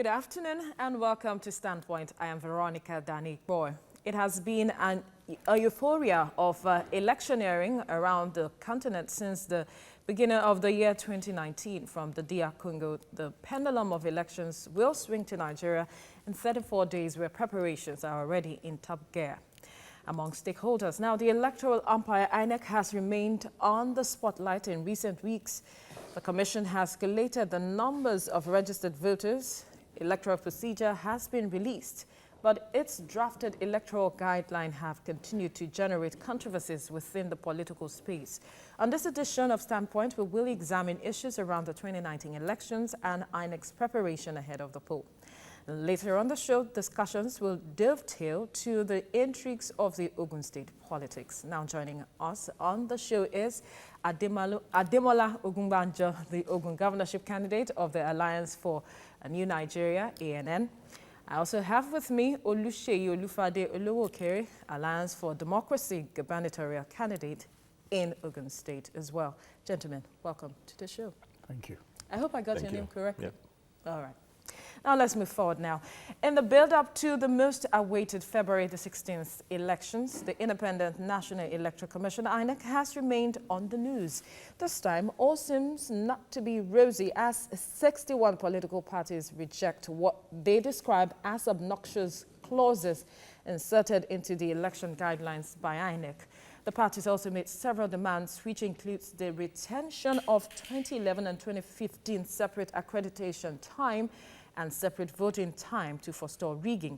Good afternoon and welcome to Standpoint. I am Veronica Danik-Boy. It has been a euphoria of electioneering around the continent since the beginning of the year 2019. From the DR Congo, the pendulum of elections will swing to Nigeria in 34 days where preparations are already in top gear among stakeholders. Now, the electoral umpire INEC has remained on the spotlight in recent weeks. The Commission has collated the numbers of registered voters. Electoral procedure has been released, but its drafted electoral guideline have continued to generate controversies within the political space. On this edition of Standpoint, we will examine issues around the 2019 elections and INEC's preparation ahead of the poll. Later on the show, discussions will dovetail to the intrigues of the Ogun State politics. Now joining us on the show is Ademola Ogunbanjo, the Ogun governorship candidate of the Alliance for a New Nigeria, ANN. I also have with me Oluseyi Olufade Olowokere, Alliance for Democracy gubernatorial candidate in Ogun State as well. Gentlemen, welcome to the show. Thank you. I hope I got your name correctly. Yep. All right. Now let's move forward now. In the build-up to the most awaited February the 16th elections, the Independent National Electoral Commission, INEC, has remained on the news. This time, all seems not to be rosy as 61 political parties reject what they describe as obnoxious clauses inserted into the election guidelines by INEC. The parties also made several demands, which includes the retention of 2011 and 2015 separate accreditation time and separate voting time to forestall rigging.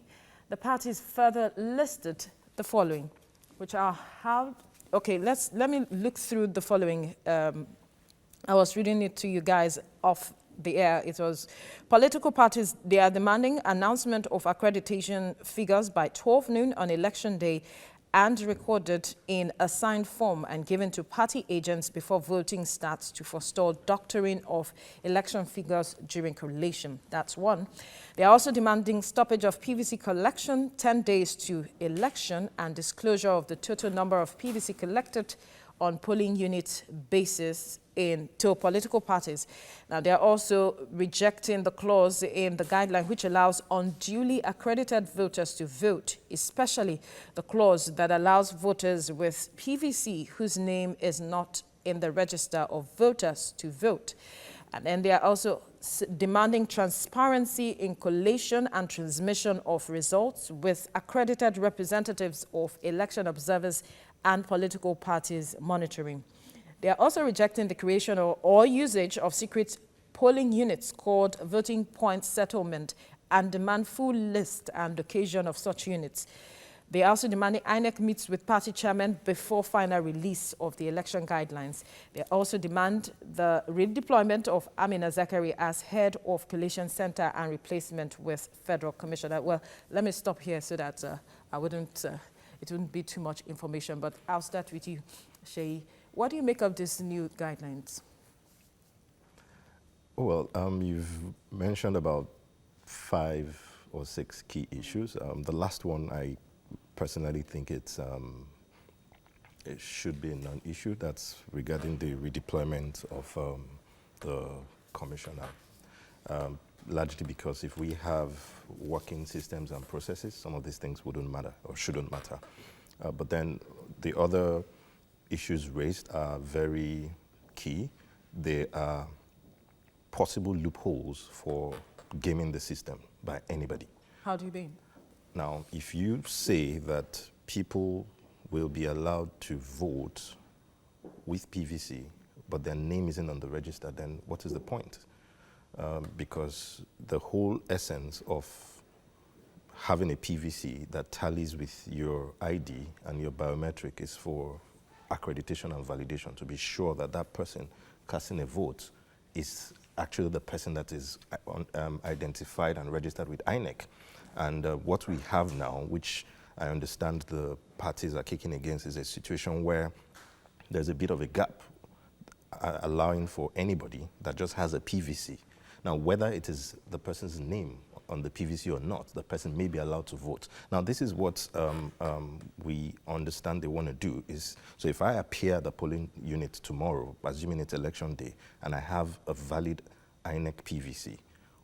The parties further listed the following, which are how... Okay, let me look through the following. I was reading it to you guys off the air. It was political parties, they are demanding announcement of accreditation figures by 12 noon on election day and recorded in a signed form and given to party agents before voting starts to forestall doctoring of election figures during collation. That's one. They are also demanding stoppage of PVC collection 10 days to election and disclosure of the total number of PVC collected on polling unit basis to political parties. Now, they are also rejecting the clause in the guideline which allows unduly accredited voters to vote, especially the clause that allows voters with PVC whose name is not in the register of voters to vote. And then they are also demanding transparency in collation and transmission of results with accredited representatives of election observers and political parties monitoring. They are also rejecting the creation or usage of secret polling units called voting point settlement and demand full list and occasion of such units. They are also demanding INEC meets with party chairmen before final release of the election guidelines. They also demand the redeployment of Amina Zakari as head of collation center and replacement with federal commissioner. Well, let me stop here so that it wouldn't be too much information, but I'll start with you, Seyi. What do you make of these new guidelines? Well, you've mentioned about 5 or 6 key issues. The last one, I personally think it should be a non-issue. That's regarding the redeployment of the commissioner. Largely because if we have working systems and processes, some of these things wouldn't matter or shouldn't matter. But then the other issues raised are very key. They are possible loopholes for gaming the system by anybody. How do you mean? Now, if you say that people will be allowed to vote with PVC, but their name isn't on the register, then what is the point? Because the whole essence of having a PVC that tallies with your ID and your biometric is for accreditation and validation, to be sure that that person casting a vote is actually the person that is identified and registered with INEC. And what we have now, which I understand the parties are kicking against, is a situation where there's a bit of a gap allowing for anybody that just has a PVC. Now, whether it is the person's name on the PVC or not, the person may be allowed to vote. Now, this is what we understand they want to do is, so if I appear at the polling unit tomorrow, assuming it's election day, and I have a valid INEC PVC,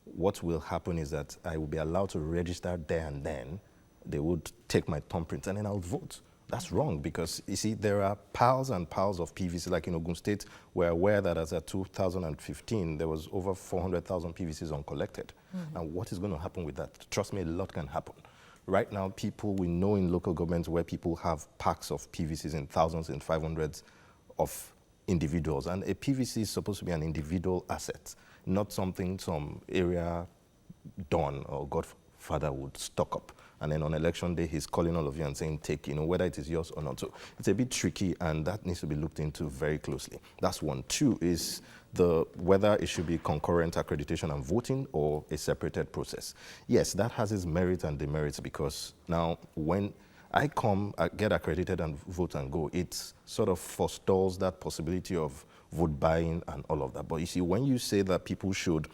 what will happen is that I will be allowed to register there and then. They would take my thumbprint and then I'll vote. That's wrong because, you see, there are piles and piles of PVC. Like in Ogun State, we're aware that as of 2015, there was over 400,000 PVCs uncollected. And what is going to happen with that? Trust me, a lot can happen. Right now, we know in local governments where people have packs of PVCs in thousands and 500s of individuals. And a PVC is supposed to be an individual asset, not something some area don or godfather would stock up. And then on election day, he's calling all of you and saying, take, whether it is yours or not. So it's a bit tricky, and that needs to be looked into very closely. That's one. Two is whether it should be concurrent accreditation and voting or a separated process. Yes, that has its merits and demerits, because now when I come, I get accredited and vote and go, it sort of forestalls that possibility of vote buying and all of that. But you see, when you say that people should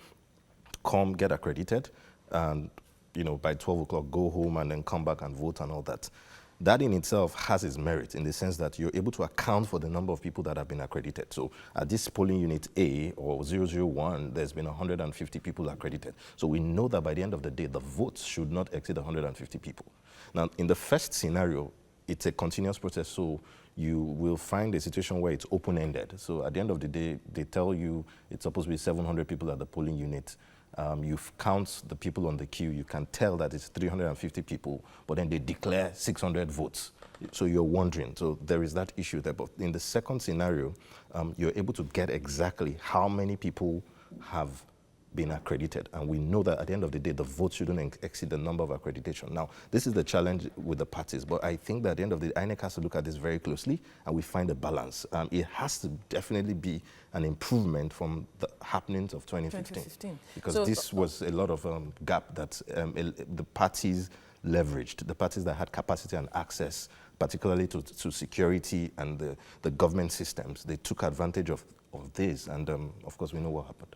come, get accredited, and by 12 o'clock, go home and then come back and vote and all that. That in itself has its merit in the sense that you're able to account for the number of people that have been accredited. So at this polling unit A or 001, there's been 150 people accredited. So we know that by the end of the day, the votes should not exceed 150 people. Now, in the first scenario, it's a continuous process. So you will find a situation where it's open-ended. So at the end of the day, they tell you it's supposed to be 700 people at the polling unit. You count the people on the queue, you can tell that it's 350 people, but then they declare 600 votes. So you're wondering. So there is that issue there. But in the second scenario, you're able to get exactly how many people have been accredited. And we know that at the end of the day, the votes shouldn't exceed the number of accreditation. Now, this is the challenge with the parties, but I think that at the end of the day, INEC has to look at this very closely and we find a balance. It has to definitely be an improvement from the happenings of 2015. Because so this was a lot of gap that the parties leveraged, the parties that had capacity and access, particularly to security and the government systems. They took advantage of this, and of course, we know what happened.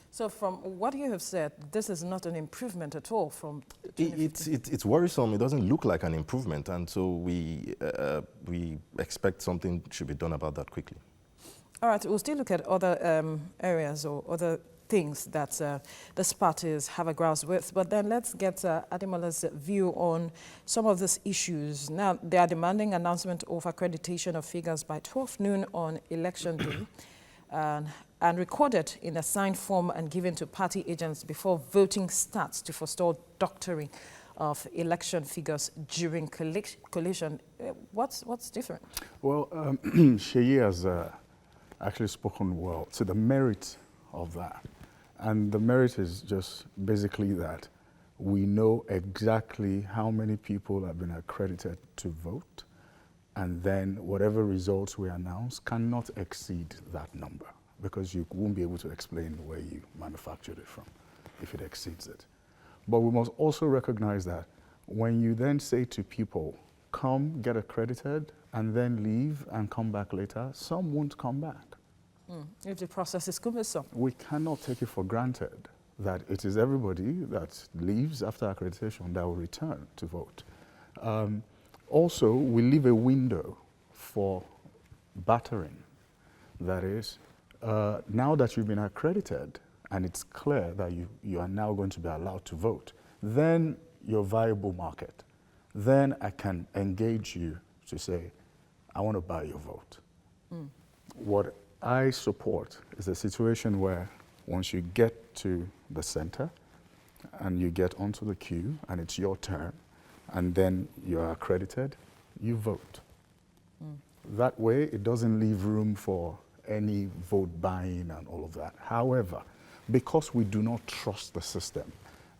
So from what you have said, this is not an improvement at all from 2015. It's worrisome. It doesn't look like an improvement, and so we expect something should be done about that quickly. All right, we'll still look at other areas or other things that these parties have a grasp with, but then let's get Ademola's view on some of these issues. Now, they are demanding announcement of accreditation of figures by 12 noon on election day. And recorded in a signed form and given to party agents before voting starts to forestall doctoring of election figures during collation. What's different? Well, Sheyi has actually spoken well to the merit of that. And the merit is just basically that we know exactly how many people have been accredited to vote, and then whatever results we announce cannot exceed that number, because you won't be able to explain where you manufactured it from if it exceeds it. But we must also recognize that when you then say to people, come get accredited and then leave and come back later, some won't come back. If the process is cumbersome. We cannot take it for granted that it is everybody that leaves after accreditation that will return to vote. Also, we leave a window for battering. That is, now that you've been accredited and it's clear that you are now going to be allowed to vote, then you're a viable market. Then I can engage you to say, I want to buy your vote. What I support is a situation where once you get to the center and you get onto the queue and it's your turn, and then you're accredited, you vote. That way, it doesn't leave room for any vote buying and all of that. However, because we do not trust the system,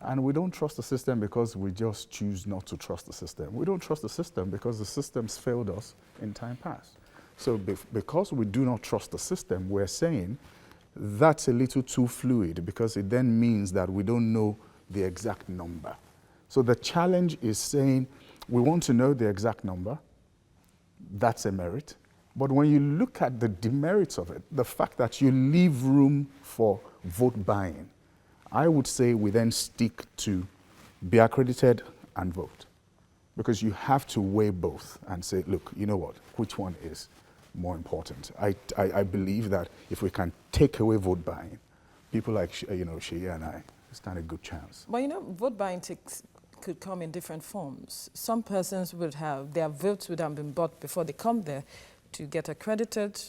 and we don't trust the system because we just choose not to trust the system. We don't trust the system because the system's failed us in time past. So because we do not trust the system, we're saying that's a little too fluid, because it then means that we don't know the exact number. So the challenge is saying we want to know the exact number. That's a merit. But when you look at the demerits of it, the fact that you leave room for vote buying, I would say we then stick to be accredited and vote. Because you have to weigh both and say, look, you know what, which one is more important? I believe that if we can take away vote buying, people like Sheyi and I stand a good chance. But you know, vote buying could come in different forms. Some persons would have, their votes would have been bought before they come there to get accredited.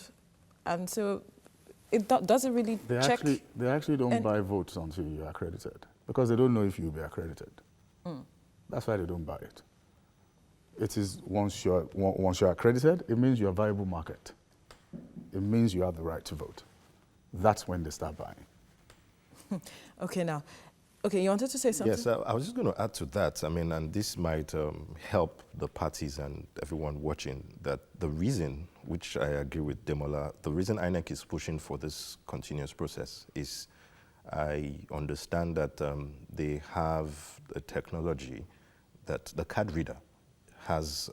And so does it really check? They actually don't buy votes until you're accredited because they don't know if you'll be accredited. That's why they don't buy it. It is once you're accredited, it means you're a viable market. It means you have the right to vote. That's when they start buying. Okay, now, okay, you wanted to say something? Yes, I was just going to add to that. I mean, and this might help the parties and everyone watching, that the reason, which I agree with Demola, the reason INEC is pushing for this continuous process is I understand that they have a technology that the card reader has,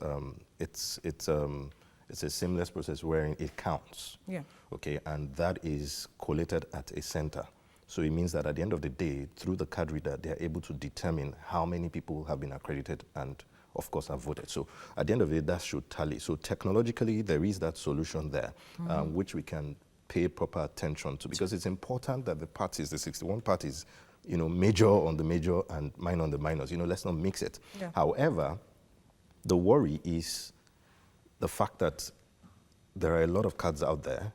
it's a seamless process wherein it counts. Yeah. Okay, and that is collated at a center. So it means that at the end of the day, through the card reader, they are able to determine how many people have been accredited and, of course, have voted. So at the end of the day, that should tally. So technologically, there is that solution there, which we can pay proper attention to, because it's important that the parties, the 61 parties, you know, major on the major and minor on the minors. You know, let's not mix it. Yeah. However, the worry is the fact that there are a lot of cards out there,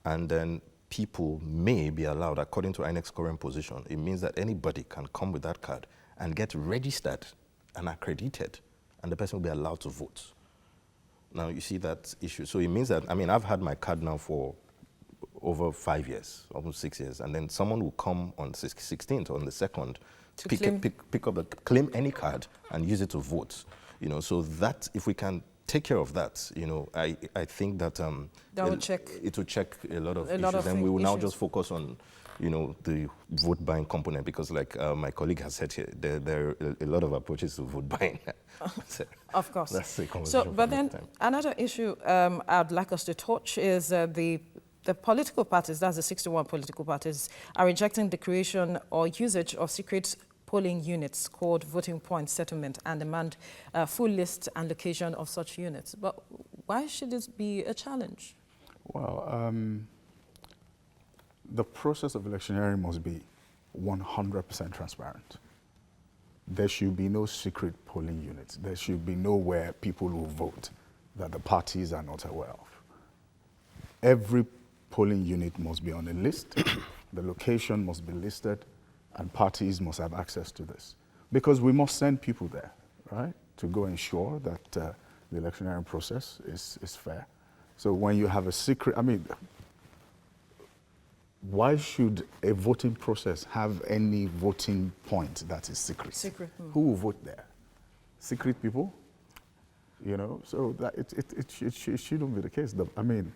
and then people may be allowed, according to INEC's current position, it means that anybody can come with that card and get registered and accredited, and the person will be allowed to vote. Now, you see that issue. So it means that, I mean, I've had my card now for over 5 years, almost 6 years, and then someone will come on 16th, on the 2nd, pick up, claim any card and use it to vote. You know, so that, if we can take care of that, you know, I think that that will check. It will check a lot of issues, and we will now just focus on, you know, the vote buying component, because like my colleague has said here, there are a lot of approaches to vote buying. So of course. That's the conversation. So, but then another issue I'd like us to touch is the political parties, that's the 61 political parties, are rejecting the creation or usage of secret polling units called voting point settlement and demand full list and location of such units. But why should this be a challenge? Well, the process of electioneering must be 100% transparent. There should be no secret polling units. There should be nowhere people will vote that the parties are not aware of. Every polling unit must be on a list. The location must be listed, and parties must have access to this. Because we must send people there, right, to go ensure that the electioneering process is fair. So when you have a secret, I mean, why should a voting process have any voting point that is secret? Secret. Who will vote there? Secret people? You know, so that it shouldn't be the case. I mean,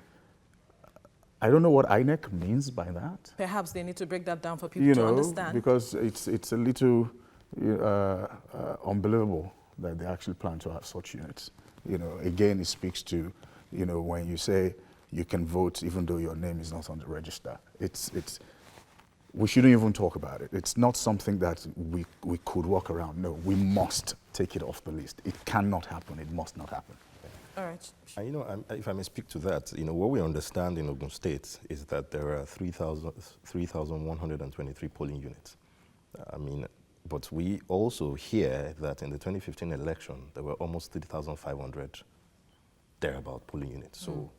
I don't know what INEC means by that. Perhaps they need to break that down for people to understand. Because it's a little unbelievable that they actually plan to have such units. You know, again, it speaks to, you know, when you say you can vote even though your name is not on the register. We shouldn't even talk about it. It's not something that we could walk around. No, we must take it off the list. It cannot happen. It must not happen. All right. You know, if I may speak to that, you know, what we understand in Ogun State is that there are 3,123 polling units. I mean, but we also hear that in the 2015 election, there were almost 3,500 thereabout polling units. So,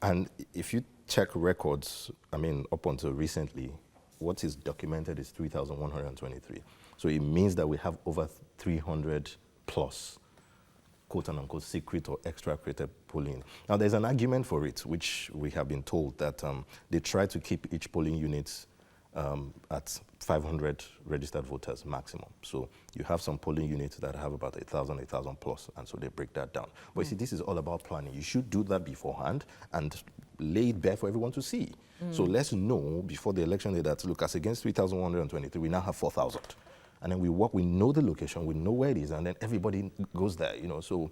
and if you check records, I mean, up until recently, what is documented is 3,123. So it means that we have over 300 plus quote-unquote secret or extra-created polling. Now, there's an argument for it, which we have been told that they try to keep each polling unit at 500 registered voters maximum. So you have some polling units that have about 1,000 plus, and so they break that down. But you see, this is all about planning. You should do that beforehand and lay it bare for everyone to see. So let's know before the election day that, look, as against 3,123, we now have 4,000. And then we work, we know the location, we know where it is, and then everybody goes there, you know. So,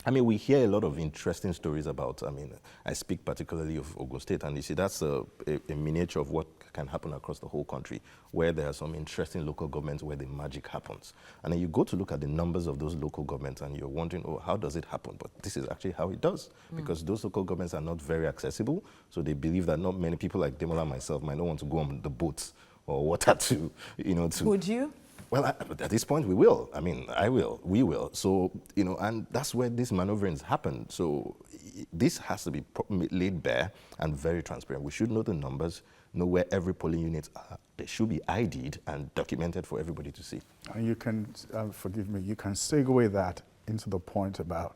I mean, we hear a lot of interesting stories about, I mean, I speak particularly of Ogun State, and you see that's a miniature of what can happen across the whole country, where there are some interesting local governments where the magic happens. And then you go to look at the numbers of those local governments, and you're wondering, oh, how does it happen? But this is actually how it does, because those local governments are not very accessible, so they believe that not many people like Demola and myself might not want to go on the boats or water to, to. Would you? Well, at this point, we will. I mean, I will. We will. So, and that's where these maneuverings happen. So this has to be laid bare and very transparent. We should know the numbers, know where every polling unit are. They should be ID'd and documented for everybody to see. And you can, forgive me, you can segue that into the point about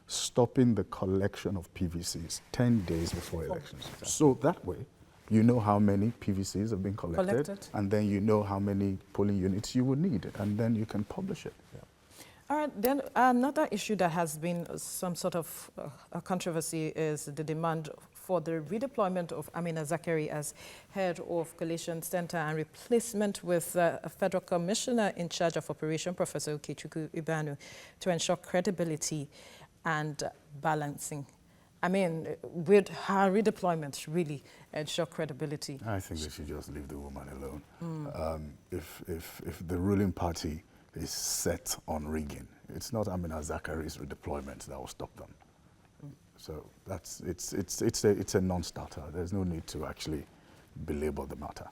stopping the collection of PVCs 10 days before elections. So that way, you know how many PVCs have been collected, and then you know how many polling units you would need, and then you can publish it. Yeah. All right, then another issue that has been some sort of a controversy is the demand for the redeployment of Amina Zakari as head of Coalition Center and replacement with a federal commissioner in charge of operation, Professor Okechukwu Ibanu, to ensure credibility and balancing. I mean, with her redeployment really ensure credibility? I think they should just leave the woman alone. If the ruling party is set on rigging, it's not Amina Zakari's redeployment that will stop them. So it's a non-starter. There's no need to actually belabor the matter.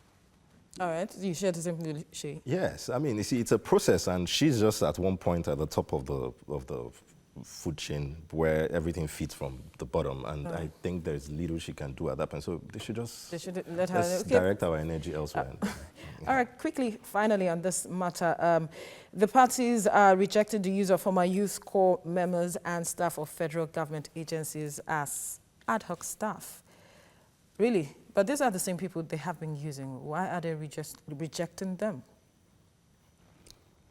All right, you share the same view, Shay? Yes, I mean, you see, it's a process, and she's just at one point at the top of the food chain where everything feeds from the bottom, and I think there's little she can do at that point. So they should just let her direct our energy elsewhere. All right, quickly, finally on this matter, the parties rejected the use of former youth corps members and staff of federal government agencies as ad hoc staff. Really? But these are the same people they have been using. Why are they rejecting them?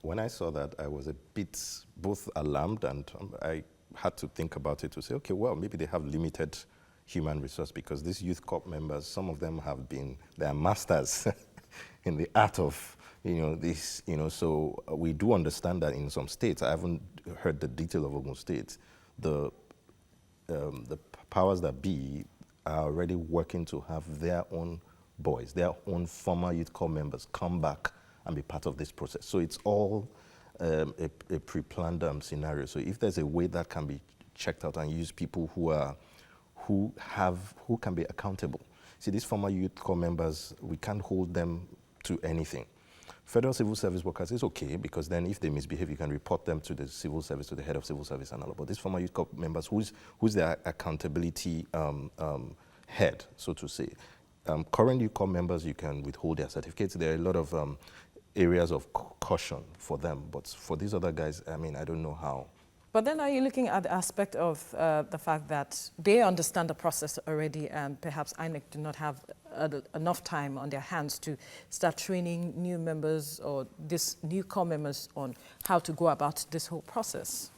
When I saw that, I was a bit both alarmed, and I had to think about it to say, okay, well, maybe they have limited human resource, because these youth corps members, some of them have been, they are masters in the art of, this, so we do understand that in some states, I haven't heard the detail of Ogun State, the powers that be are already working to have their own boys, their own former youth corps members come back and be part of this process. So it's all a pre-planned scenario. So if there's a way that can be checked out and use people who can be accountable. See, these former youth corps members, we can't hold them to anything. Federal civil service workers is okay, because then if they misbehave, you can report them to the civil service, to the head of civil service and all. But these former youth corps members, who's their accountability head, so to say. Current youth corps members, you can withhold their certificates. There are a lot of areas of caution for them, but for these other guys, I mean, I don't know how. But then are you looking at the aspect of the fact that they understand the process already, and perhaps INEC do not have enough time on their hands to start training new members or these new corps members on how to go about this whole process?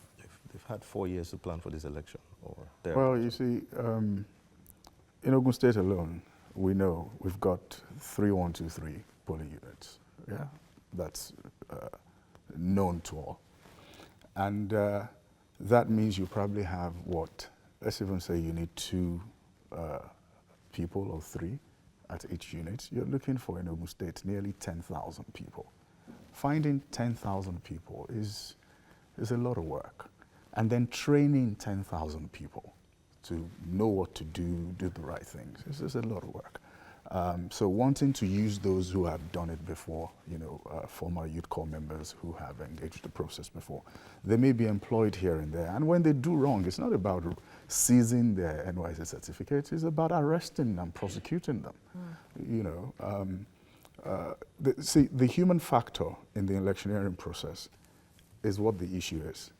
They've had 4 years to plan for this election. Well, you see, in Ogun State alone, we know we've got 3123 polling units. Yeah, that's known to all. And that means you probably have what, let's even say you need 2 people or 3 at each unit. You're looking for, in Ogun State, nearly 10,000 people. Finding 10,000 people is a lot of work. And then training 10,000 people to know what to do the right things, is a lot of work. So wanting to use those who have done it before, former youth corps members who have engaged the process before, they may be employed here and there. And when they do wrong, it's not about seizing their NYSC certificates, it's about arresting and prosecuting them. See, the human factor in the electioneering process is what the issue is.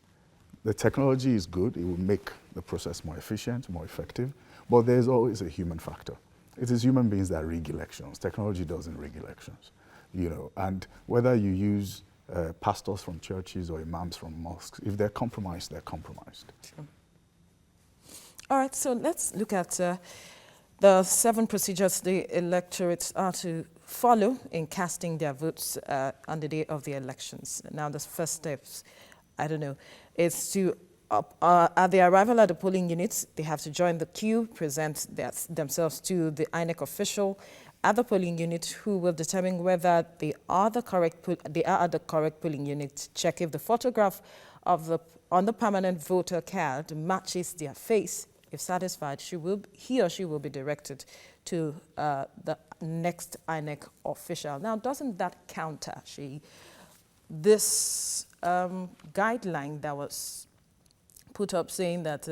The technology is good, it will make the process more efficient, more effective, but there's always a human factor. It is human beings that rig elections. Technology doesn't rig elections, and whether you use pastors from churches or imams from mosques, if they're compromised, they're compromised. Sure. All right, so let's look at the 7 procedures the electorates are to follow in casting their votes on the day of the elections. Now, the first steps, is to at the arrival at the polling units, they have to join the queue, present themselves to the INEC official at the polling unit, who will determine whether they are at the correct polling unit, check if the photograph on the permanent voter card matches their face, If satisfied, he or she will be directed to the next INEC official. Now, doesn't that counter this guideline that was put up saying that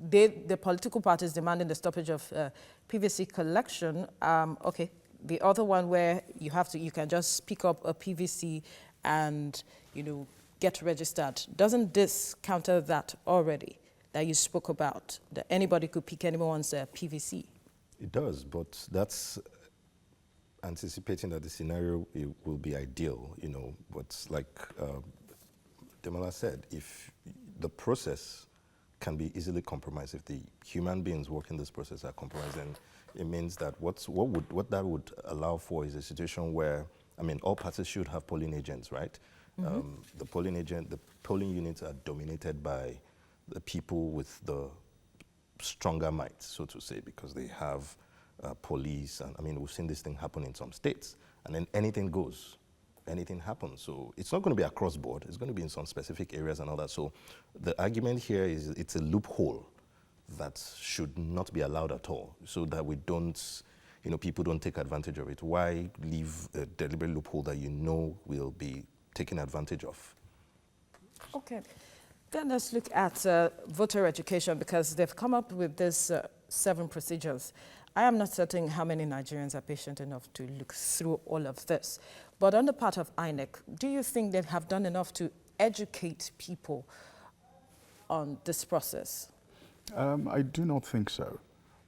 the political parties demanding the stoppage of PVC collection? Okay, the other one where you can just pick up a PVC and get registered. Doesn't this counter that already that you spoke about, that anybody could pick anyone's PVC? It does, but that's anticipating that the scenario will be ideal, But like Demola said, if the process can be easily compromised, if the human beings working this process are compromised, then it means that what that would allow for is a situation where, all parties should have polling agents, right? The polling units are dominated by the people with the stronger might, so to say, because they have police, and we've seen this thing happen in some states, and then anything goes, anything happens. So it's not going to be across board, it's going to be in some specific areas and all that. So the argument here is it's a loophole that should not be allowed at all, so that we don't, people don't take advantage of it. Why leave a deliberate loophole that will be taken advantage of? Okay. Then let's look at voter education, because they've come up with this 7 procedures. I am not certain how many Nigerians are patient enough to look through all of this. But on the part of INEC, do you think they have done enough to educate people on this process? I do not think so.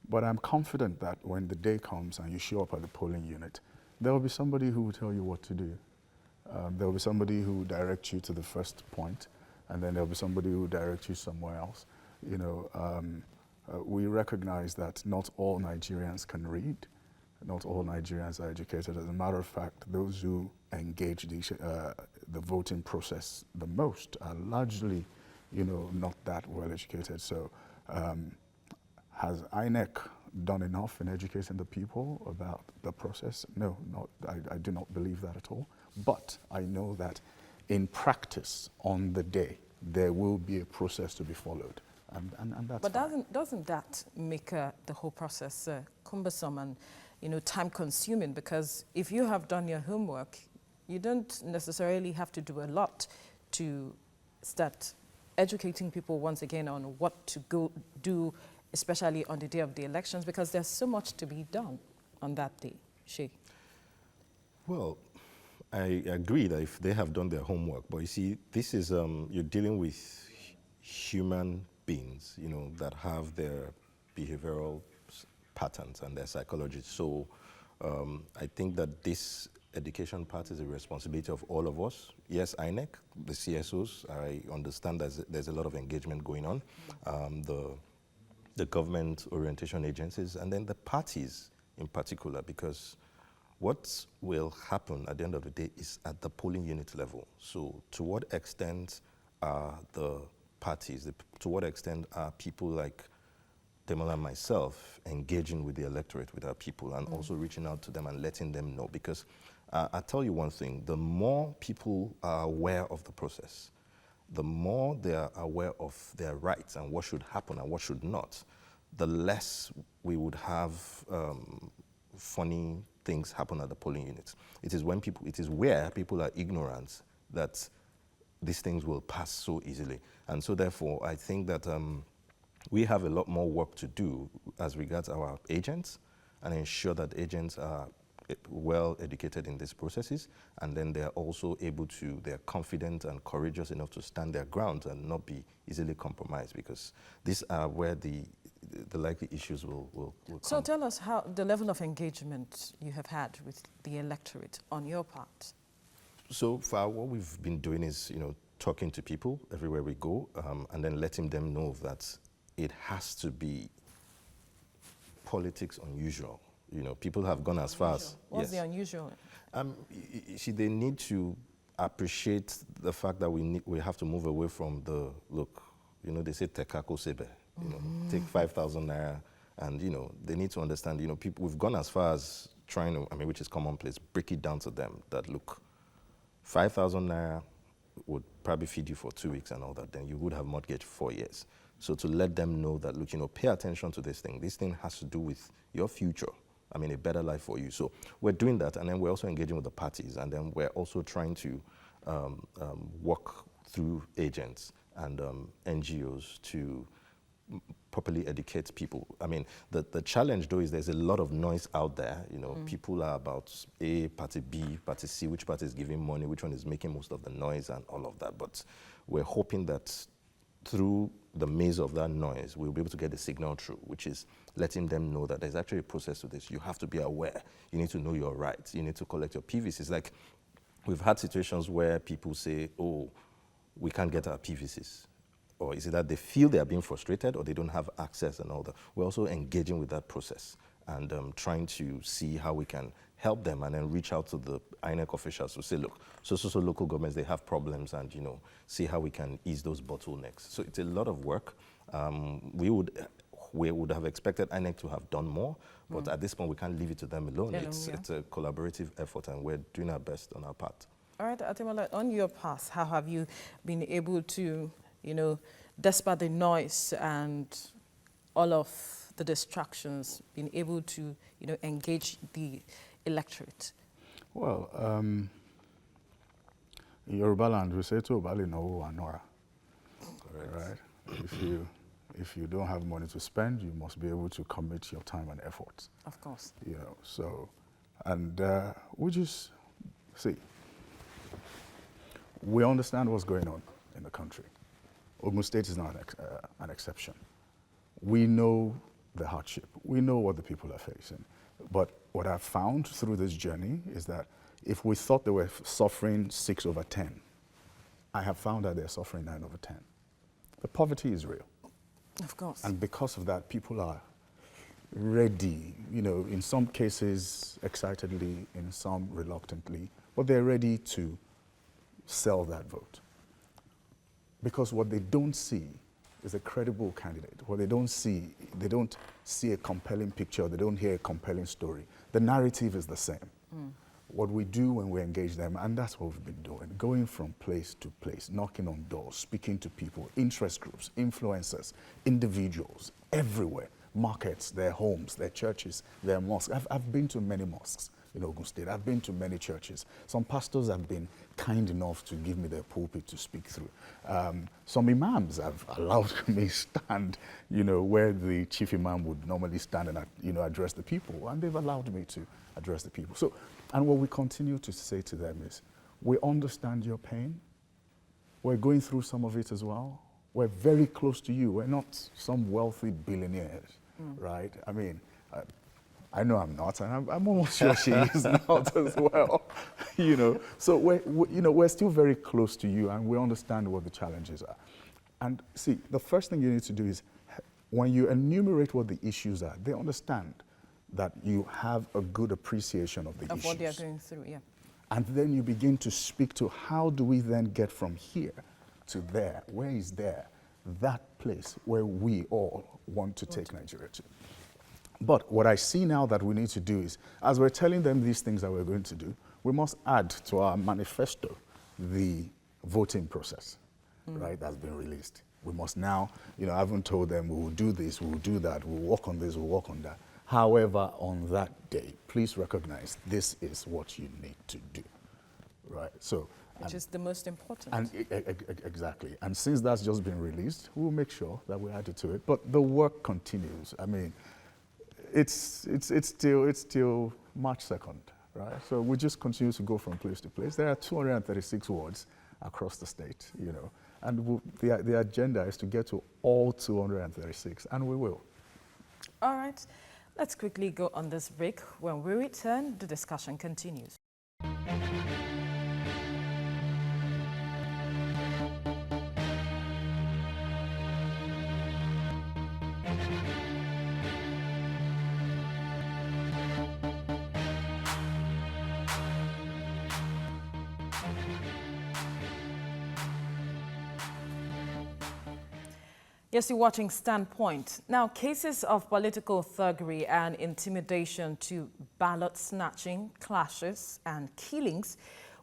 But I'm confident that when the day comes and you show up at the polling unit, there will be somebody who will tell you what to do. There will be somebody who will direct you to the first point, and then there will be somebody who will direct you somewhere else. We recognize that not all Nigerians can read. Not all Nigerians are educated. As a matter of fact, those who engage the voting process the most are largely, not that well educated. So has INEC done enough in educating the people about the process? No, I do not believe that at all. But I know that in practice, on the day, there will be a process to be followed. And that's But fine. doesn't that make the whole process cumbersome and time-consuming? Because if you have done your homework, you don't necessarily have to do a lot to start educating people once again on what to go do, especially on the day of the elections, because there's so much to be done on that day. Shay? Well, I agree that if they have done their homework, but you see, this is, you're dealing with human beings, that have their behavioral patterns and their psychology. So I think that this education part is a responsibility of all of us. Yes, INEC, the CSOs, I understand there's a lot of engagement going on. The government orientation agencies, and then the parties in particular, because what will happen at the end of the day is at the polling unit level. So to what extent are the parties, to what extent are people like Demola and myself engaging with the electorate, with our people, and also reaching out to them and letting them know? Because I'll tell you one thing, the more people are aware of the process, the more they are aware of their rights and what should happen and what should not, the less we would have funny things happen at the polling units. It is where people are ignorant that these things will pass so easily. And so therefore, I think that we have a lot more work to do as regards our agents, and ensure that agents are well educated in these processes, and then they're also they're confident and courageous enough to stand their ground and not be easily compromised, because these are where the likely issues will come. So tell us how the level of engagement you have had with the electorate on your part. So far, what we've been doing is, talking to people everywhere we go, and then letting them know that it has to be politics unusual. People have gone as far as... What's the unusual? See, they need to appreciate the fact that we have to move away from the, look, they say tekako sebe, take 5,000 naira, and, they need to understand, people, we've gone as far as trying to, which is commonplace, break it down to them that, look, 5,000 naira would probably feed you for 2 weeks and all that, then you would have mortgage for 4 years. So to let them know that, look, pay attention to this thing. This thing has to do with your future. I mean, a better life for you. So we're doing that, and then we're also engaging with the parties, and then we're also trying to work through agents and NGOs to properly educate people. I mean, the challenge though is there's a lot of noise out there. People are about A, party B, party C, which party is giving money, which one is making most of the noise and all of that. But we're hoping that through the maze of that noise, we'll be able to get the signal through, which is letting them know that there's actually a process to this. You have to be aware. You need to know your rights. You need to collect your PVCs. Like, we've had situations where people say, oh, we can't get our PVCs. Or is it that they feel they are being frustrated or they don't have access and all that? We're also engaging with that process and trying to see how we can help them and then reach out to the INEC officials to say, look, so local governments, they have problems and, see how we can ease those bottlenecks. So it's a lot of work. We would have expected INEC to have done more, but at this point, we can't leave it to them alone. It's a collaborative effort and we're doing our best on our part. All right, Ademola, on your path, how have you been able to, despite the noise and all of the distractions, been able to, engage the electorate? Well, in Yoruba land, we say to Bali no anora. Right? If you don't have money to spend, you must be able to commit your time and efforts. Of course. So, and we just see. We understand what's going on in the country. Ogun State is not an exception. We know the hardship. We know what the people are facing. But what I've found through this journey is that if we thought they were suffering 6/10, I have found that they're suffering 9/10. The poverty is real. Of course. And because of that, people are ready, in some cases excitedly, in some reluctantly, but they're ready to sell that vote. Because what they don't see is a credible candidate. What they don't see a compelling picture, they don't hear a compelling story. The narrative is the same. What we do when we engage them, and that's what we've been doing, going from place to place, knocking on doors, speaking to people, interest groups, influencers, individuals, everywhere, markets, their homes, their churches, their mosques. I've been to many mosques in Ogun State. I've been to many churches. Some pastors have been kind enough to give me their pulpit to speak through. Some imams have allowed me stand, where the chief imam would normally stand and, address the people, and they've allowed me to address the people. So, and what we continue to say to them is, we understand your pain. We're going through some of it as well. We're very close to you. We're not some wealthy billionaires, right? I mean, I know I'm not, and I'm almost sure she is not as well, So we're still very close to you, and we understand what the challenges are. And see, the first thing you need to do is, when you enumerate what the issues are, they understand that you have a good appreciation of the issues. Of what they're going through, yeah. And then you begin to speak to, how do we then get from here to there? Where is there? That place where we all want to take Nigeria to. But what I see now that we need to do is, as we're telling them these things that we're going to do, we must add to our manifesto the voting process, right, that's been released. We must now, I haven't told them we will do this, we will do that, we'll work on this, we'll work on that. However, on that day, please recognize this is what you need to do, right? So, which is the most important. And exactly. And since that's just been released, we'll make sure that we add it to it. But the work continues. I mean, it's still March 2nd, right? So we just continue to go from place to place. There are 236 wards across the state, and the agenda is to get to all 236, and we will. All right. Let's quickly go on this break. When we return, the discussion continues. Yes, you're watching Standpoint. Now, cases of political thuggery and intimidation to ballot snatching, clashes and killings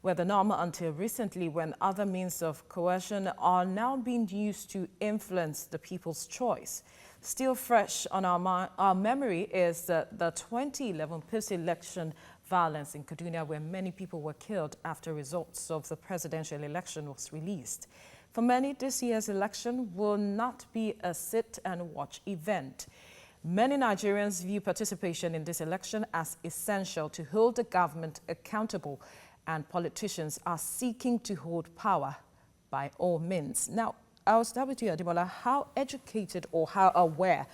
were the norm until recently, when other means of coercion are now being used to influence the people's choice. Still fresh on our memory is the 2011 post-election violence in Kaduna, where many people were killed after results of the presidential election was released. For many, this year's election will not be a sit-and-watch event. Many Nigerians view participation in this election as essential to hold the government accountable, and politicians are seeking to hold power by all means. Now, I'll start with you, Ademola. How educated or how aware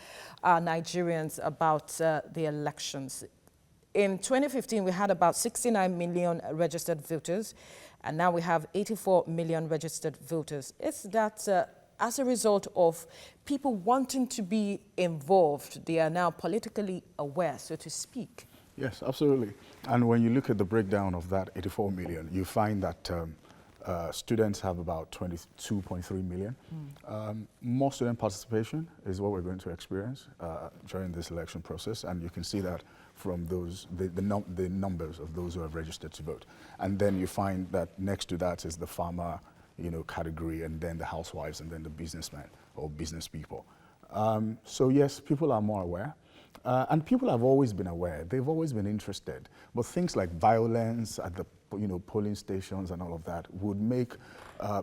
are Nigerians about the elections? In 2015, we had about 69 million registered voters, and now we have 84 million registered voters. Is that as a result of people wanting to be involved? They are now politically aware, so to speak. Yes, absolutely. And when you look at the breakdown of that 84 million, you find that students have about 22.3 million. More student participation is what we're going to experience during this election process, and you can see that from those the numbers of those who have registered to vote. And then you find that next to that is the farmer, category, and then the housewives, and then the businessmen or business people. So yes, people are more aware. And people have always been aware. They've always been interested. But things like violence at the polling stations and all of that would make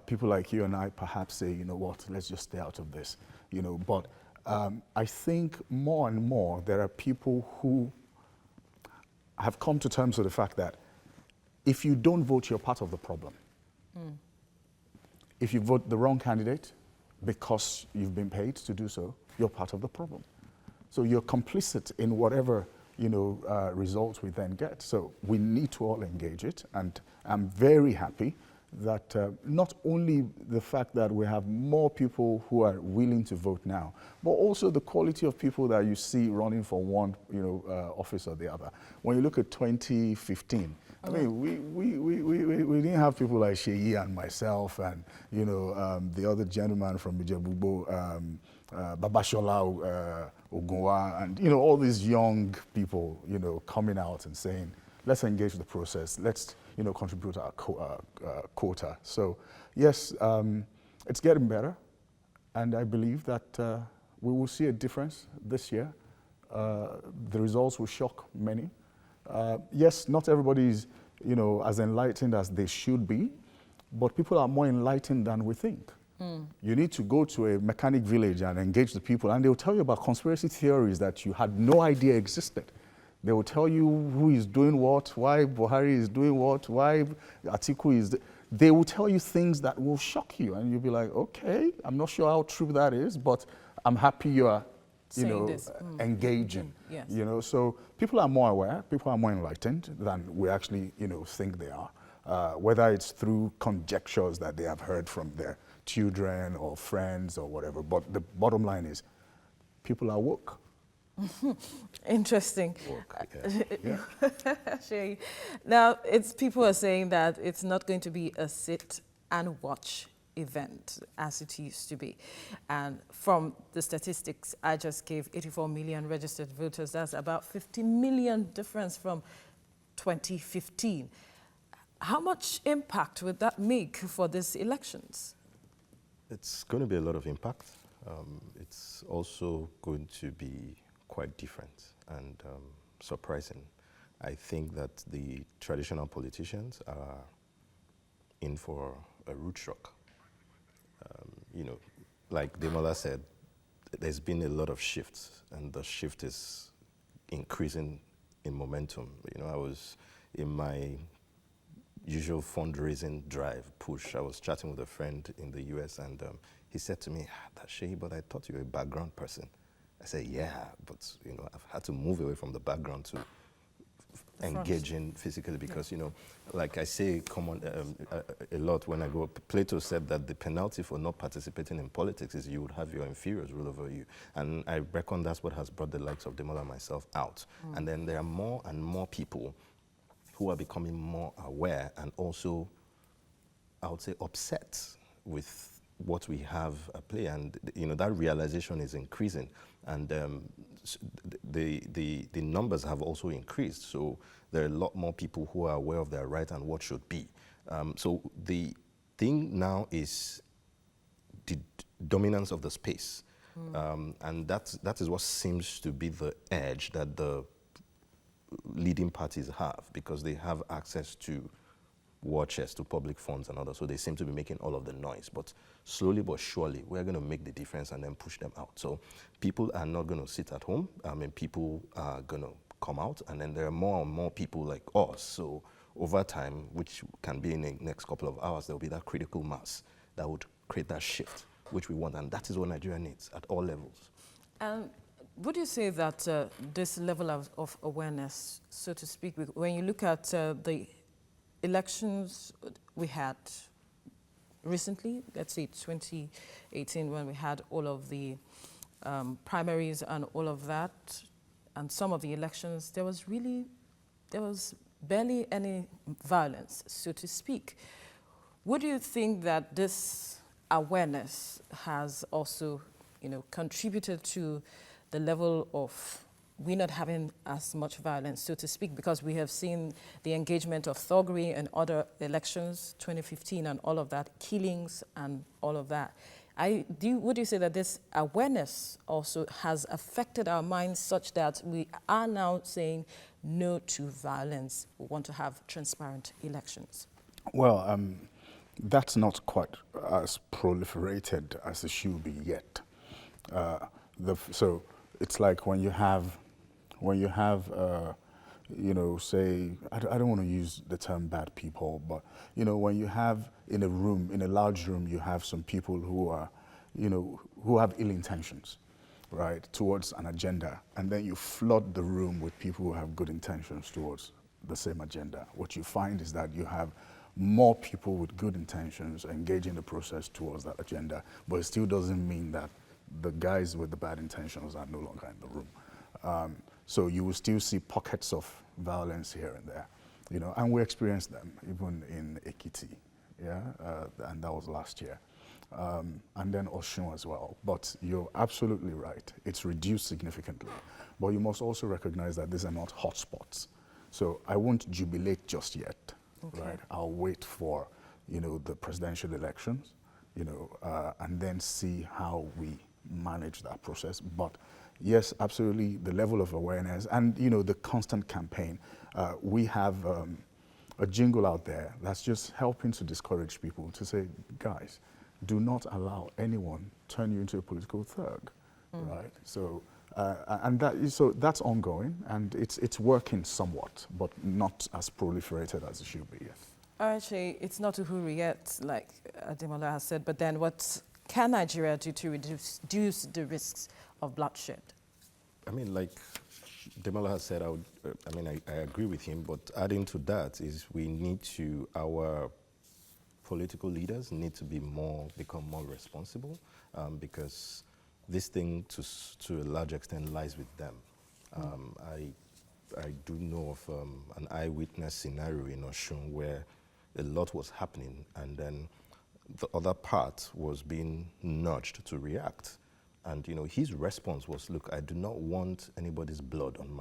people like you and I perhaps say, you know what, let's just stay out of this. But I think more and more there are people who have come to terms with the fact that if you don't vote, you're part of the problem. If you vote the wrong candidate because you've been paid to do so, you're part of the problem. So you're complicit in whatever results we then get. So we need to all engage it, and I'm very happy that not only the fact that we have more people who are willing to vote now, but also the quality of people that you see running for one office or the other. When you look at 2015, I mean, we didn't have people like Sheyi and myself and the other gentleman from Ijebubo, Babashola Ogunwa, and all these young people coming out and saying, let's engage the process, let's contribute our quota. So yes, it's getting better, and I believe that we will see a difference this year. The results will shock many. Yes, not everybody is as enlightened as they should be, but people are more enlightened than we think. You need to go to a mechanic village and engage the people, and they'll tell you about conspiracy theories that you had no idea existed. They will tell you who is doing what, why Buhari is doing what, why Atiku is. They will tell you things that will shock you, and you'll be like, okay, I'm not sure how true that is, but I'm happy you are, engaging. Yes. So people are more aware, people are more enlightened than we actually, think they are. Whether it's through conjectures that they have heard from their children or friends or whatever. But the bottom line is, people are woke. Interesting. Woke, yeah. Now, people are saying that it's not going to be a sit and watch event as it used to be. And from the statistics I just gave, 84 million registered voters, that's about 50 million difference from 2015. How much impact would that make for these elections? It's going to be a lot of impact. It's also going to be quite different and surprising. I think that the traditional politicians are in for a root shock. Like Demola said, there's been a lot of shifts, and the shift is increasing in momentum. I was in my usual fundraising drive push. I was chatting with a friend in the US, and he said to me, "That's Sheyi, but I thought you were a background person." I said, "Yeah, but I've had to move away from the background to engaging physically because like I say a lot when I go. Plato said that the penalty for not participating in politics is you would have your inferiors rule over you, and I reckon that's what has brought the likes of Demola and myself out. And then there are more and more people who are becoming more aware and also, I would say, upset with what we have at play, and that realization is increasing, and the numbers have also increased. So there are a lot more people who are aware of their right and what should be. So the thing now is the dominance of the space. And that is what seems to be the edge that the leading parties have, because they have access to war chest, to public funds and others, so they seem to be making all of the noise. But slowly but surely, we're going to make the difference and then push them out. So people are not going to sit at home. I mean, people are going to come out, and then there are more and more people like us. So over time, which can be in the next couple of hours, there will be that critical mass that would create that shift, which we want, and that is what Nigeria needs at all levels. And would you say that this level of awareness, so to speak, when you look at the elections we had recently, let's say 2018, when we had all of the primaries and all of that, and some of the elections, there was barely any violence, so to speak. Would you think that this awareness has also, contributed to the level of we not having as much violence, so to speak, because we have seen the engagement of thuggery in other elections, 2015 and all of that, killings and all of that. Would you say that this awareness also has affected our minds such that we are now saying no to violence, we want to have transparent elections? Well, that's not quite as proliferated as it should be yet. So it's like when you have, say, I don't want to use the term bad people, but, when you have in a large room, you have some people who are, who have ill intentions, right, towards an agenda, and then you flood the room with people who have good intentions towards the same agenda. What you find is that you have more people with good intentions engaging the process towards that agenda, but it still doesn't mean that the guys with the bad intentions are no longer in the room. So you will still see pockets of violence here and there, and we experienced them even in Ekiti, and that was last year, and then Osun as well. But you're absolutely right; it's reduced significantly. But you must also recognize that these are not hotspots. So I won't jubilate just yet, right? I'll wait for, the presidential elections, and then see how we manage that process. But yes, absolutely, the level of awareness and, the constant campaign. We have a jingle out there that's just helping to discourage people to say, guys, do not allow anyone turn you into a political thug, right? So, so that's ongoing, and it's working somewhat, but not as proliferated as it should be. Actually, it's not Uhuru yet, like Ademola has said, but then what can Nigeria do to reduce the risks of bloodshed? I mean, like Demola has said, I agree with him, but adding to that is our political leaders need to become more responsible, because this thing to a large extent lies with them. I do know of an eyewitness scenario in Osun where a lot was happening, and then the other part was being nudged to react. And his response was, look, I do not want anybody's blood on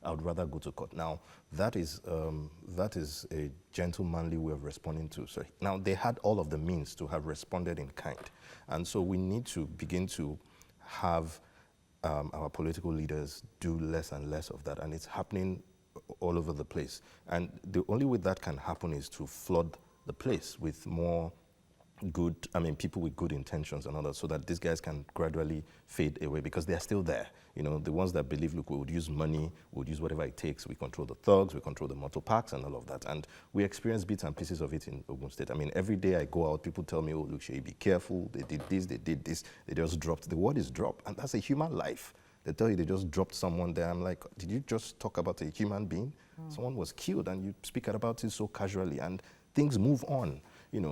I would rather go to court. Now, that is a gentlemanly way of responding to. So now they had all of the means to have responded in kind. And so we need to begin to have our political leaders do less and less of that. And it's happening all over the place. And the only way that can happen is to flood the place with more people with good intentions and others, so that these guys can gradually fade away, because they are still there. The ones that believe, look, we would use money, we would use whatever it takes, we control the thugs, we control the motor parks and all of that. And we experience bits and pieces of it in Ogun State. I mean, every day I go out, people tell me, oh, look, Sheyi, be careful, they did this, they just dropped. The word is dropped, and that's a human life. They tell you they just dropped someone there. I'm like, did you just talk about a human being? Someone was killed, and you speak about it so casually, and things move on.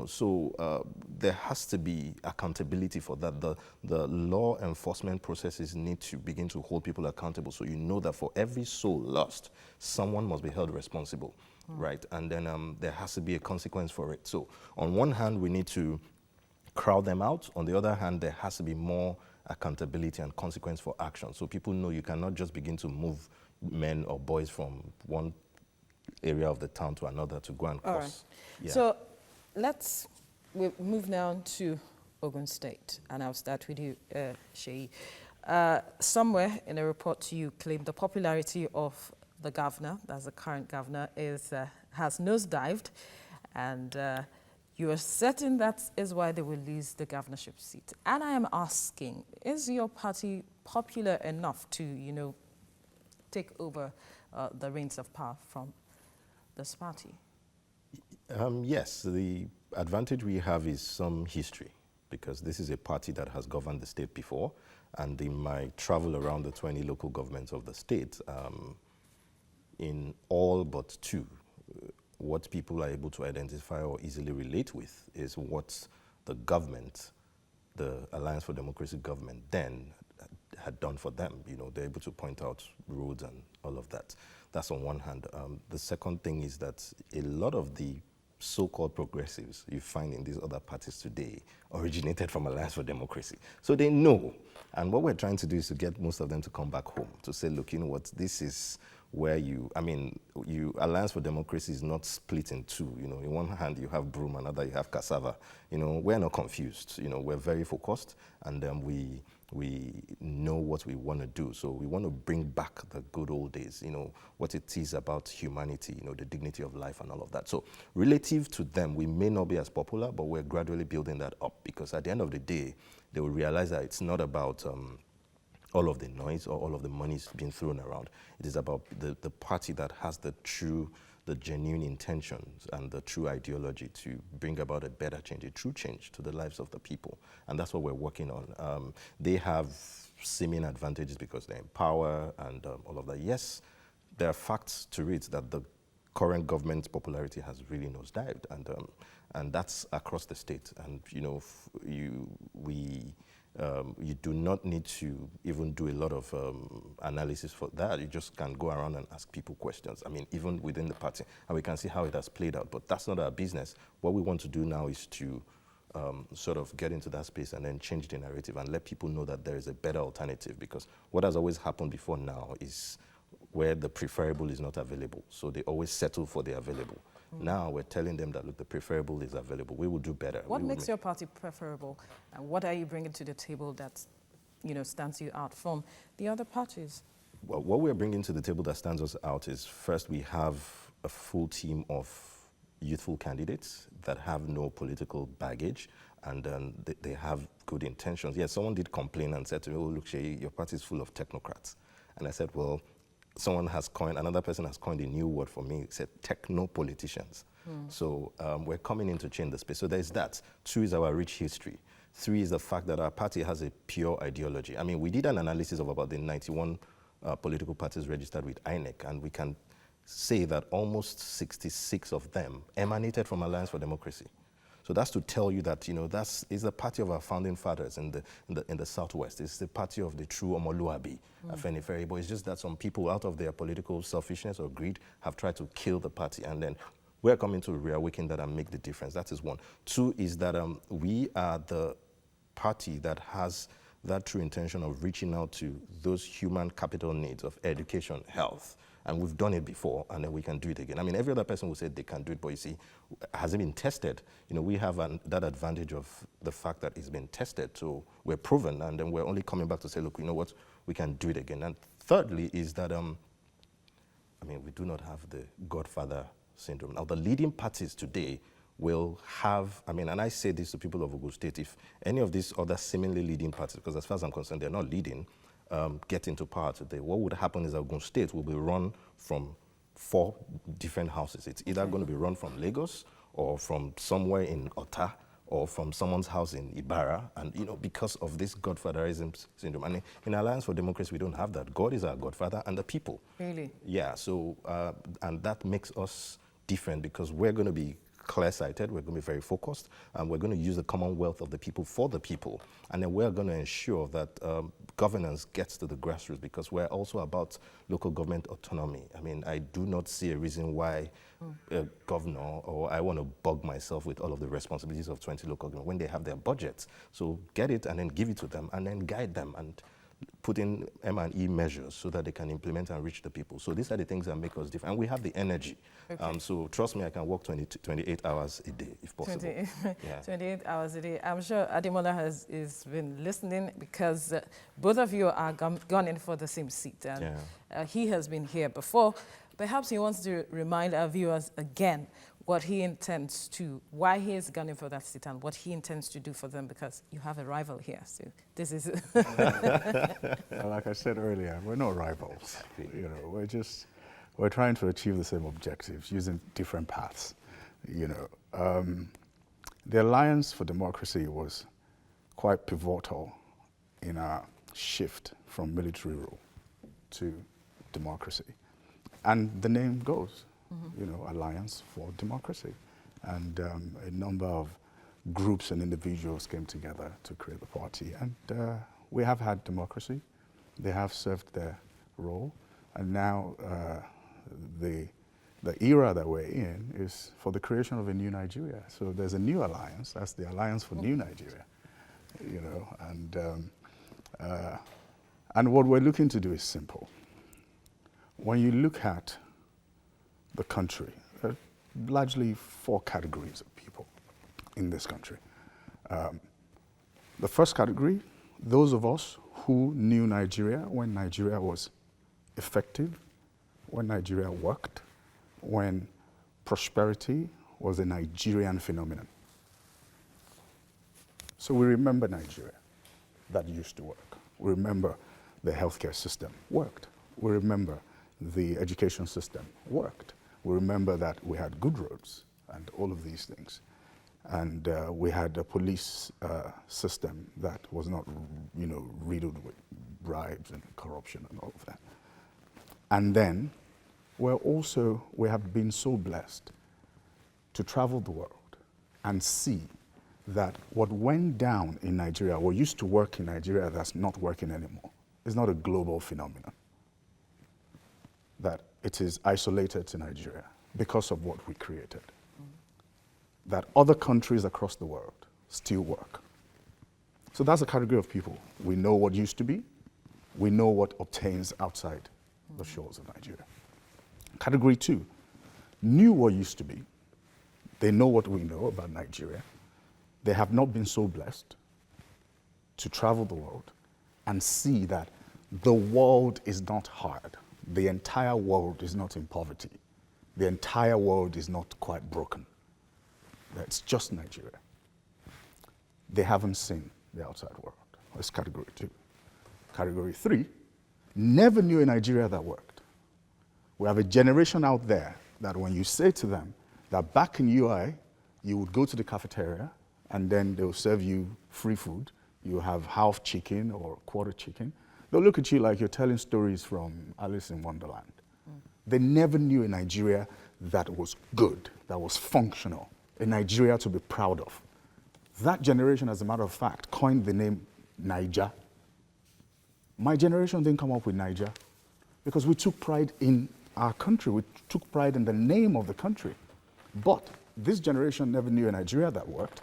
So there has to be accountability for that. The law enforcement processes need to begin to hold people accountable, so that for every soul lost, someone must be held responsible, right? And then there has to be a consequence for it. So on one hand, we need to crowd them out. On the other hand, there has to be more accountability and consequence for action. So people know you cannot just begin to move men or boys from one area of the town to another to go and cross. All right. Yeah. So we move now to Ogun State, and I'll start with you, Sheyi. Somewhere in a report you claim the popularity of the governor, that's the current governor, has nosedived, and you are certain that is why they will lose the governorship seat. And I am asking, is your party popular enough to, take over the reins of power from this party? Yes, the advantage we have is some history, because this is a party that has governed the state before, and in my travel around the 20 local governments of the state, in all but 2, what people are able to identify or easily relate with is what the government, the Alliance for Democracy government then had done for them. They're able to point out roads and all of that. That's on one hand. The second thing is that a lot of the so-called progressives you find in these other parties today originated from Alliance for Democracy. So they know. And what we're trying to do is to get most of them to come back home, to say, look, you know what, this is where Alliance for Democracy is not split in 2. In one hand you have broom, another you have cassava. We're not confused. We're very focused, and we know what we want to do. So we want to bring back the good old days, what it is about humanity, the dignity of life and all of that. So relative to them, we may not be as popular, but we're gradually building that up, because at the end of the day, they will realize that it's not about all of the noise or all of the money being thrown around. It is about the party that has the genuine intentions and the true ideology to bring about a better change, a true change to the lives of the people. And that's what we're working on. They have seeming advantages because they're in power and all of that. Yes, there are facts to it that the current government's popularity has really nosedived, and that's across the state. And you do not need to even do a lot of analysis for that. You just can go around and ask people questions. Even within the party, and we can see how it has played out. But that's not our business. What we want to do now is to sort of get into that space and then change the narrative and let people know that there is a better alternative. Because what has always happened before now is where the preferable is not available. So they always settle for the available. Now we're telling them that, look, the preferable is available. We will do better. What makes your party preferable? And what are you bringing to the table that, stands you out from the other parties? Well, what we're bringing to the table that stands us out is, first, we have a full team of youthful candidates that have no political baggage, and they have good intentions. Yes, someone did complain and said to me, oh, look, Sheyi, your party is full of technocrats. And I said, well, another person has coined a new word for me. It said techno-politicians. So we're coming in to change the space. So there's that. 2 is our rich history. 3 is the fact that our party has a pure ideology. We did an analysis of about the 91 political parties registered with INEC, and we can say that almost 66 of them emanated from Alliance for Democracy. So that's to tell you that, that is the party of our founding fathers in the Southwest. It's the party of the true Omoluabi, Afenifere. But it's just that some people, out of their political selfishness or greed, have tried to kill the party. And then we're coming to reawaken that and make the difference. That is 1. 2 is that we are the party that has that true intention of reaching out to those human capital needs of education, health. And we've done it before, and then we can do it again. Every other person will say they can do it, but you see, has it been tested? We have that advantage of the fact that it's been tested, so we're proven, and then we're only coming back to say, look, you know what, we can do it again. And thirdly is that, we do not have the Godfather syndrome. Now, the leading parties today will have, and I say this to people of Ogun State, if any of these other seemingly leading parties, because as far as I'm concerned, they're not leading, get into power today, what would happen is Ogun State will be run from 4 different houses. It's either going to be run from Lagos or from somewhere in Ota or from someone's house in Ibarra, and because of this godfatherism syndrome. And in Alliance for Democracy, we don't have that. God is our godfather and the people. Really? Yeah, so, and that makes us different because we're going to be clear-sighted, we're going to be very focused, and we're going to use the commonwealth of the people for the people. And then we're going to ensure that governance gets to the grassroots, because we're also about local government autonomy. I do not see a reason why a governor, or I want to bug myself with all of the responsibilities of 20 local government when they have their budgets. So get it and then give it to them and then guide them. And put in M&E measures so that they can implement and reach the people. So these are the things that make us different. And we have the energy. Okay. So trust me, I can work 28 hours a day if possible. 28 hours a day. I'm sure Ademola has been listening because both of you are gone in for the same seat. And he has been here before. Perhaps he wants to remind our viewers again what he intends to, why he is gunning for that seat and what he intends to do for them, because you have a rival here. So this is... Like I said earlier, we're not rivals. You know, we're trying to achieve the same objectives using different paths. You know, the Alliance for Democracy was quite pivotal in our shift from military rule to democracy. And the name goes. You know, Alliance for Democracy. And a number of groups and individuals came together to create the party. And we have had democracy. They have served their role. And now the era that we're in is for the creation of a new Nigeria. So there's a new alliance. That's the Alliance for New Nigeria. You know, and what we're looking to do is simple. When you look at the country, there are largely 4 categories of people in this country. The first category, those of us who knew Nigeria when Nigeria was effective, when Nigeria worked, when prosperity was a Nigerian phenomenon. So we remember Nigeria that used to work. We remember the healthcare system worked. We remember the education system worked. We remember that we had good roads and all of these things. And we had a police system that was not, you know, riddled with bribes and corruption and all of that. And then we have been so blessed to travel the world and see that what went down in Nigeria, what used to work in Nigeria that's not working anymore, is not a global phenomenon. That it is isolated to Nigeria because of what we created. That other countries across the world still work. So that's a category of people. We know what used to be. We know what obtains outside the shores of Nigeria. Category 2, knew what used to be. They know what we know about Nigeria. They have not been so blessed to travel the world and see that the world is not hard. The entire world is not in poverty. The entire world is not quite broken. That's just Nigeria. They haven't seen the outside world. That's category 2. Category 3, never knew a Nigeria that worked. We have a generation out there that when you say to them that back in UI, you would go to the cafeteria and then they'll serve you free food. You have half chicken or quarter chicken. They'll look at you like you're telling stories from Alice in Wonderland. They never knew a Nigeria that was good, that was functional, a Nigeria to be proud of. That generation, as a matter of fact, coined the name Niger. My generation didn't come up with Niger because we took pride in our country. We took pride in the name of the country. But this generation never knew a Nigeria that worked.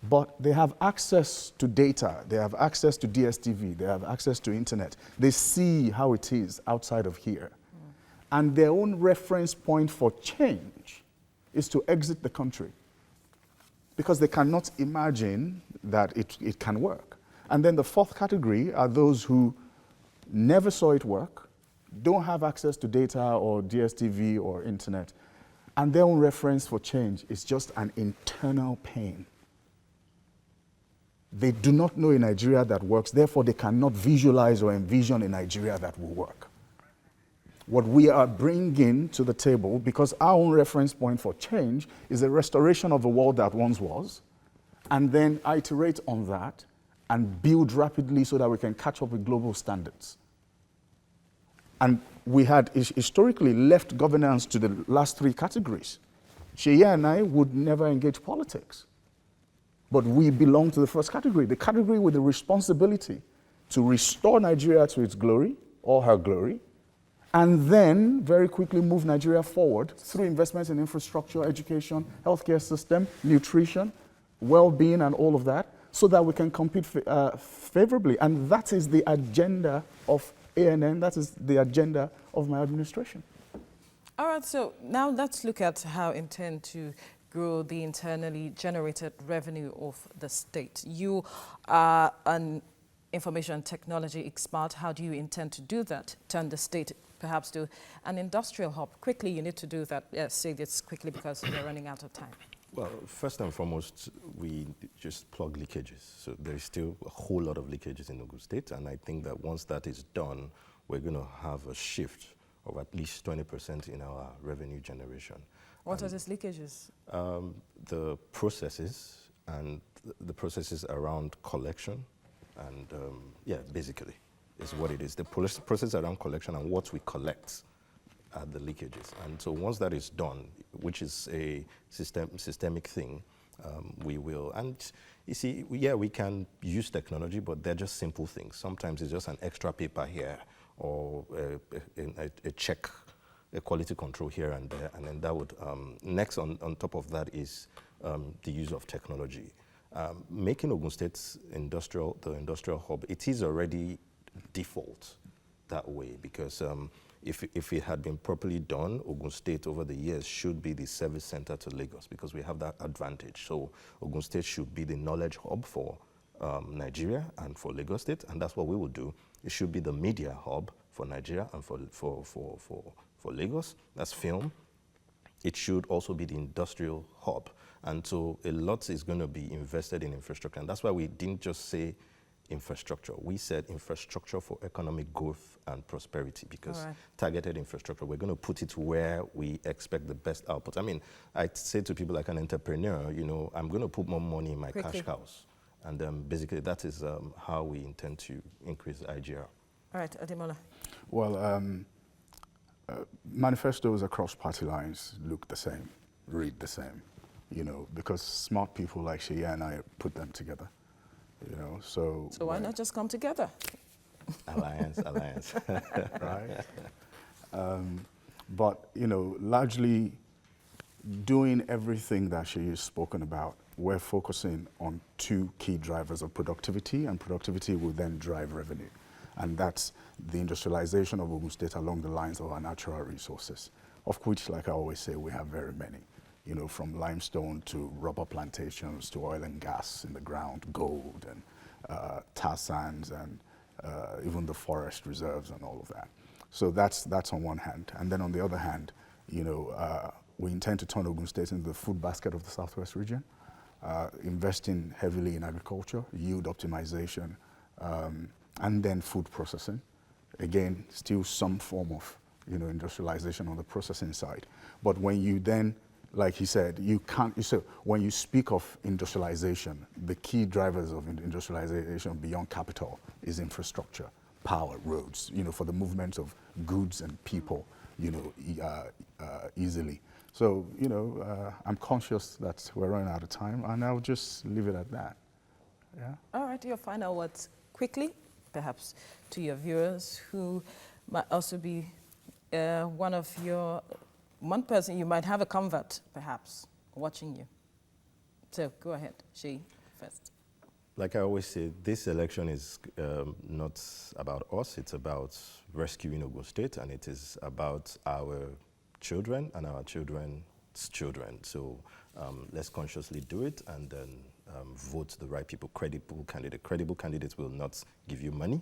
But they have access to data, they have access to DSTV, they have access to internet. They see how it is outside of here. And their own reference point for change is to exit the country because they cannot imagine that it can work. And then the 4th category are those who never saw it work, don't have access to data or DSTV or internet, and their own reference for change is just an internal pain. They do not know a Nigeria that works, therefore they cannot visualize or envision a Nigeria that will work. What we are bringing to the table, because our own reference point for change is a restoration of the world that once was, and then iterate on that and build rapidly so that we can catch up with global standards. And we had historically left governance to the last 3 categories. Sheya and I would never engage politics. But we belong to the first category, the category with the responsibility to restore Nigeria to its glory, or her glory, and then very quickly move Nigeria forward through investments in infrastructure, education, healthcare system, nutrition, well-being, and all of that, so that we can compete favorably. And that is the agenda of ANN, that is the agenda of my administration. All right, so now let's look at how you intend to grow the internally generated revenue of the state. You are an information technology expert. How do you intend to do that? Turn the state perhaps to an industrial hub? Quickly, you need to do that. Yes, say this quickly because we're running out of time. Well, first and foremost, we just plug leakages. So there's still a whole lot of leakages in Ogun State, and I think that once that is done, we're going to have a shift of at least 20% in our revenue generation. What are these leakages? The processes and the processes around collection, and yeah, basically is what it is. The process around collection and what we collect are the leakages. And so once that is done, which is a systemic thing, we will, and you see, yeah, we can use technology, but they're just simple things. Sometimes it's just an extra paper here, or a check, a quality control here and there, and then that would, next on top of that is the use of technology. Making Ogun State the industrial hub, it is already default that way, because if it had been properly done, Ogun State over the years should be the service center to Lagos, because we have that advantage. So Ogun State should be the knowledge hub for Nigeria and for Lagos State, and that's what we will do. It should be the media hub for Nigeria and for Lagos. That's film. It should also be the industrial hub. And so a lot is going to be invested in infrastructure. And that's why we didn't just say infrastructure. We said infrastructure for economic growth and prosperity, because targeted infrastructure, we're going to put it where we expect the best output. I mean, I say to people like an entrepreneur, you know, I'm going to put more money in my cash cows. And basically that is how we intend to increase the IGR. All right, Ademola. Well, manifestos across party lines look the same, read the same, you know, because smart people like Shea and I put them together, you know, so... So why not just come together? Alliance. Right? But, you know, largely doing everything that she has spoken about, we're focusing on two key drivers of productivity, and productivity will then drive revenue. And that's the industrialization of Ogun State along the lines of our natural resources, of which, like I always say, we have very many. You know, from limestone to rubber plantations to oil and gas in the ground, gold and tar sands, and even the forest reserves and all of that. So that's on one hand. And then on the other hand, you know, we intend to turn Ogun State into the food basket of the Southwest region, investing heavily in agriculture, yield optimization, and then food processing. Again, still some form of, you know, industrialization on the processing side. But when you then, like he said, you can't, so when you speak of industrialization, the key drivers of industrialization beyond capital is infrastructure, power, roads, you know, for the movement of goods and people, you know, easily. So, you know, I'm conscious that we're running out of time, and I'll just leave it at that. Yeah. All right, your final words quickly, perhaps to your viewers who might also be one person, you might have a convert, perhaps, watching you. So go ahead, Shea first. Like I always say, this election is not about us, it's about rescuing Ogun State, and it is about our children and our children's children. So let's consciously do it, and then vote the right people, credible candidate. Credible candidates will not give you money.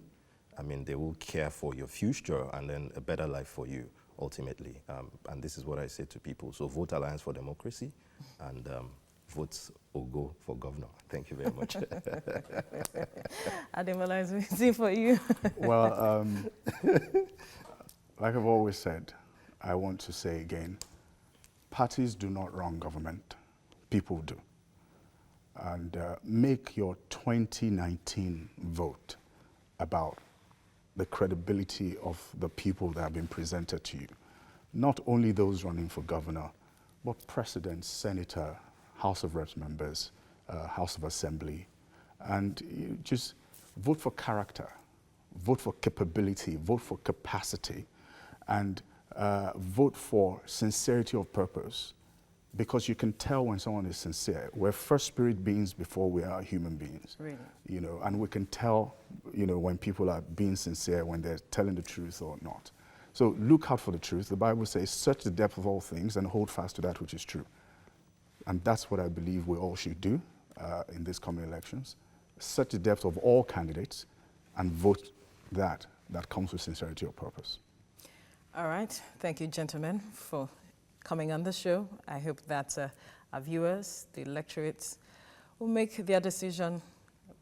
I mean, they will care for your future and then a better life for you, ultimately. And this is what I say to people. So vote Alliance for Democracy, and vote Ogo for governor. Thank you very much. Ademola is waiting for you. Well, like I've always said, I want to say again, parties do not run government, people do. And make your 2019 vote about the credibility of the people that have been presented to you. Not only those running for governor, but president, senator, House of Reps members, House of Assembly. And you just vote for character, vote for capability, vote for capacity, and vote for sincerity of purpose. because you can tell when someone is sincere. We're first spirit beings before we are human beings. Really? You know, and we can tell, you know, when people are being sincere, when they're telling the truth or not. So look out for the truth. The Bible says, search the depth of all things and hold fast to that which is true. And that's what I believe we all should do in these coming elections. Search the depth of all candidates and vote that comes with sincerity of purpose. All right. Thank you, gentlemen, for coming on the show. I hope that our viewers, the electorates, will make their decision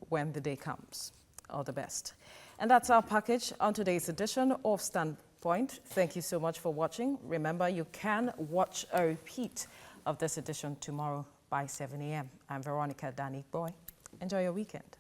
when the day comes. All the best. And that's our package on today's edition of Standpoint. Thank you so much for watching. Remember, you can watch a repeat of this edition tomorrow by 7 a.m. I'm Veronica Danik Boy. Enjoy your weekend.